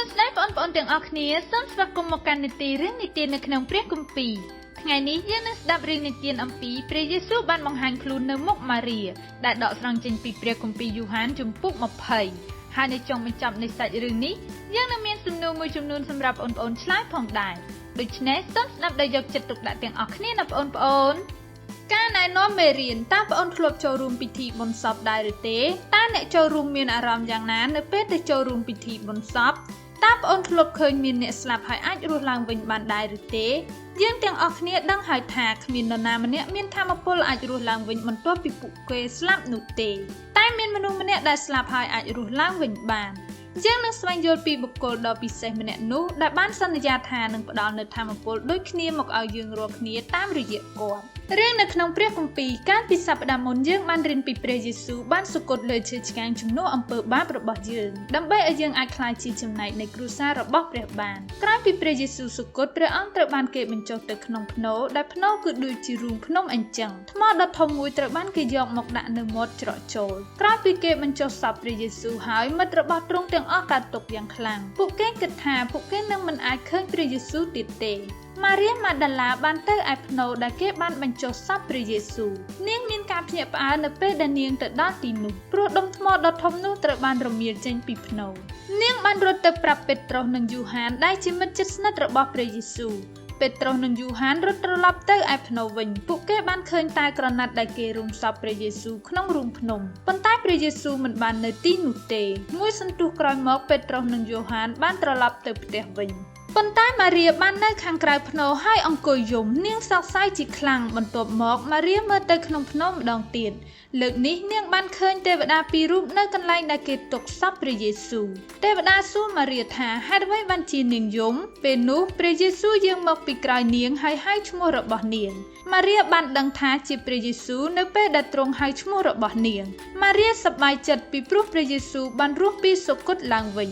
Sơnស្ដីបងប្អូនទាំងអស់គ្នាសូមស្វាគមន៍មកកាន់នីតិរឿងនីតិនៅក្នុងព្រះគម្ពីរថ្ងៃនេះយើងនឹងស្ដាប់រឿងនិទានអំពីព្រះយេស៊ូវបានបង្ហាញខ្លួននៅមុខម៉ារីដែលដកស្រង់ចេញពីព្រះគម្ពីរយូហានជំពូក20ហើយនៅចុងបញ្ចប់នៃសាច់រឿងនេះយើងនឹងមានសំណួរមួយចំនួនសម្រាប់បងប្អូនឆ្លើយផងដែរដូច្នេះសូមស្ដាប់ដោយយកចិត្តទុកដាក់ទាំងអស់គ្នាណាបងប្អូនការណែនាំមេរៀនតើបងប្អូនធ្លាប់ចូលរួមពិធីបុណ្យសពដែរឬទេតើអ្នកចូលរួមមានអារម្មណ៍យ៉ាងណានៅពេលទៅចូលរួមពិធីបុណ្យសពតើបងប្អូនធ្លាប់ឃើញមានអ្នកស្លាប់ហើយអាចរស់ឡើងវិញបានដែរឬទេយើងទាំងអស់គ្នាដឹងហើយថាគ្មាននរណាម្នាក់មានថាមពលអាចរស់ឡើងវិញបន្ទាប់ពីពួកគេស្លាប់នោះទេតែមានមនុស្សម្នាក់ដែលស្លាប់ហើយអាចរស់ឡើងវិញបានយើងនឹងស្វែងយល់ពីបុគ្គលដ៏ពិសេសម្នាក់នោះដែលបានសន្យាថានឹងផ្ដល់នូវថាមពលដូចគ្នាមកឲ្យយើងរាល់គ្នាតាមរយៈគាត់រឿងនៅក្នុងព្រះគម្ពីរកាលពីសប្តាហ៍មុនយើងបានរៀនពីព្រះយេស៊ូវបានសុគតលើឈើឆ្កាងជំនួសអំពើបាបរបស់យើងដើម្បីឲ្យយើងអាចក្លាយជាចំណែកនៃគ្រួសាររបស់ព្រះបានក្រោយពីព្រះយេស៊ូវសុគតព្រះអង្គត្រូវបានគេបញ្ចុះទៅក្នុងភ្នូរដែលភ្នូរគឺដូចជារូងភ្នំអញ្ចឹងថ្មដ៏ធំមួយត្រូវបានគេយកមកដាក់នៅមាត់ច្រកចូលក្រោយពីគេបញ្ចុះសពព្រះយេស៊ូវហើយមិត្តរបស់ទ្រង់ទាំងអស់កើតទុក្ខយ៉ាងខ្លាំងពួកគេគិតថាពួកគេនឹងមិនអាចឃើញព្រះយេស៊ូវទៀតទេម៉ារីម៉ាដាឡាបានទៅឯភ្នូរដែលគេបានបញ្ចុះសពព្រះយេស៊ូវនាងមានការភ្ញាក់ផ្អើលនៅពេលដែលនាងទៅដល់ទីនោះព្រោះដុំថ្មដ៏ធំនោះត្រូវបានរមៀលចេញពីភ្នូរនាងបានរត់ទៅប្រាប់ពេត្រុសនិងយូហានដែលជាមិត្តជិតស្និទ្ធរបស់ព្រះយេស៊ូវពេត្រុសនិងយូហានរត់ត្រឡប់ទៅឯភ្នូរវិញពួកគេបានឃើញតែក្រណាត់ដែលគេរុំសពព្រះយេស៊ូវក្នុងរូងភ្នំប៉ុន្តែព្រះយេស៊ូវមិនបាននៅទីនោះទេមួយសន្ទុះក្រោយមកពេត្រុសនិងយូហានបានត្រឡប់ទៅផ្ទះវិញប៉ុន្តែម៉ារីបាននៅខាងក្រៅភ្នូរហើយអង្គុយយំនាងសោកសៅជាខ្លាំងបន្ទាប់មកម៉ារីមើលទៅក្នុងភ្នូរម្ដងទៀតលើកនេះនាងបានឃើញទេវតាពីររូបនៅកន្លែងដែលគេទុកសពព្រះយេស៊ូវទេវតាសួរម៉ារីថាហេតុអ្វីបានជានាងយំពេលនោះព្រះយេស៊ូវយាងមកពីក្រោយនាងហើយហៅឈ្មោះរបស់នាងម៉ារីបានដឹងថាជាព្រះយេស៊ូវនៅពេលដែលទ្រង់ហៅឈ្មោះរបស់នាងម៉ារីសប្បាយចិត្តពីព្រោះព្រះយេស៊ូវបានរស់ពីសុគតឡើងវិញ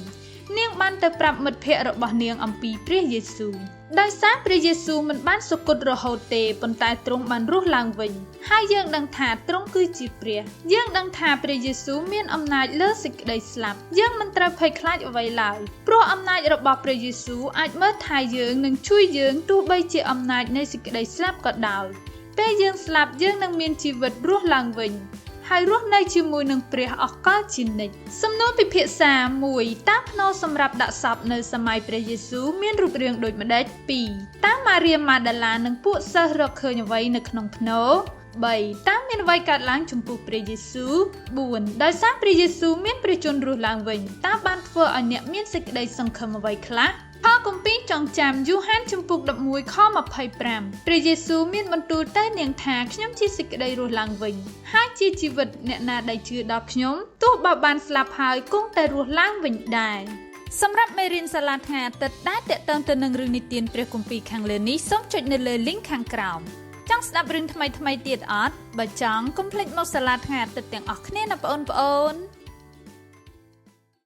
នាងបានទៅប្រាប់មិត្តភ័ក្តិរបស់នាងអំពីព្រះយេស៊ូវដោយសារព្រះយេស៊ូវមិនបានសុគតរហូតទេប៉ុន្តែទ្រង់បានរស់ឡើងវិញហើយយើងដឹងថាទ្រង់គឺជាព្រះយើងដឹងថាព្រះយេស៊ូវមានអំណាចលើសេចក្តីស្លាប់យើងមិនត្រូវភ័យខ្លាចអ្វីឡើយព្រោះអំណាចរបស់ព្រះយេស៊ូវអាចមើលថែយើងនិងជួយយើងទោះបីជាអំណាចនៃសេចក្តីស្លាប់ក៏ដោយពេលយើងស្លាប់យើងនឹងមានជីវិតរស់ឡើងវិញហើយរស់នៅជាមួយនឹងព្រះអកលជានិច្ចសំណួរពិភាក្សា1តើភ្នូរសម្រាប់ដាក់សពនៅសម័យព្រះយេស៊ូវមានរូបរាងដូចម្តេច2តើម៉ារីម៉ាដាឡានិងពួកសិស្សរកឃើញអ្វីនៅក្នុងភ្នូរ3តើមានអ្វីកើតឡើងចំពោះព្រះយេស៊ូវ4ដោយសារព្រះយេស៊ូវមានព្រះជន្មរស់ឡើងវិញតើបានធ្វើឲ្យអ្នកមានសេចក្តីសង្ឃឹមអ្វីខ្លះផលគម្ពីរចងចាំយូហានជំពូក11ខ25ព្រះយេស៊ូវមានបន្ទូលទៅនាងថាខ្ញុំជាសេចក្តីរស់ឡើងវិញហើយជាជីវិតអ្នកណាដែលជឿដល់ខ្ញុំទោះបើបានស្លាប់ហើយគង់តែរស់ឡើងវិញដែរសម្រាប់មេរៀនសាលាថ្ងៃអាទិត្យដែលតេតងទៅនឹងរឿងនិទានព្រះគម្ពីរខាងលើនេះសូមចុចនៅលើ link ខាងក្រោមចង់ស្ដាប់រឿងថ្មីៗទៀតអត់បើចង់កុំភ្លេចមកសាលាថ្ងៃអាទិត្យទាំងអស់គ្នាណាបងប្អូន